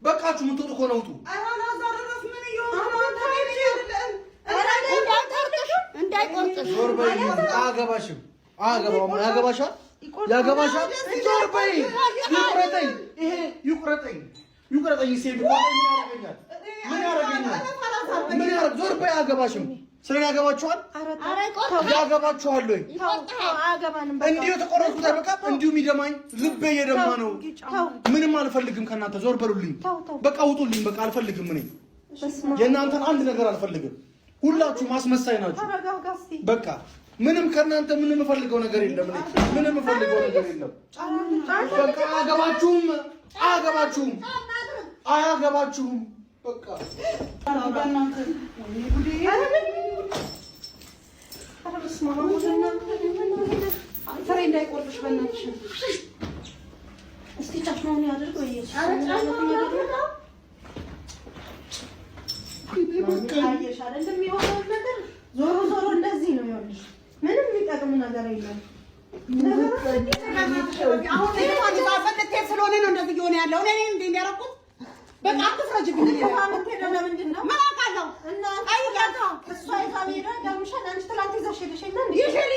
በቃችሁ ምን ትወጡ ሆነውጡ አራና ዛሬስ ምን ይሆናል እንዳይቆርጥሽ ዞር በይ አገባሽም ያገባሻል ዞር በይ ይቁረጠኝ ሲል ምን ያረጋኛል ዞር በይ አገባሽም ስለኔ ያገባችኋል ያገባችኋል ወይ እንዲሁ ተቆረጥኩት በቃ እንዲሁ የሚደማኝ ልቤ የደማ ነው ምንም አልፈልግም ከናንተ ዞር በሉልኝ በቃ ውጡልኝ በቃ አልፈልግም እኔ የናንተን አንድ ነገር አልፈልግም ሁላችሁ ማስመሳይ ናችሁ በቃ ምንም ከናንተ ምንም ፈልገው ነገር የለም ምንም ፈልገው ነገር የለም በቃ አያገባችሁም በቃ አባናንተ ጉዲ ፍሬ እንዳይቆርጥሽ በእናትሽ እስቲ ጫፍናውን ያድርገው ይየሻል እንደሚሆነው ነገር ዞሮ እንደዚህ ነው ያልሽ ምንም የሚጠቅም ነገር የለም አሁን ይፋፈልከ ስለሆነ ነው እንደዚህ ይሆነ ያለው እኔ እንደሚያረቁት በቃ አትፍረጅብኝ ለማመት ሄደና ምንድነው ማቃለው እና አይጋታ እሷ ይፋሚራ ዳምሻ አንቺ ትላንት ይዘሽ ሄደሽ እንዴ ይሽሊ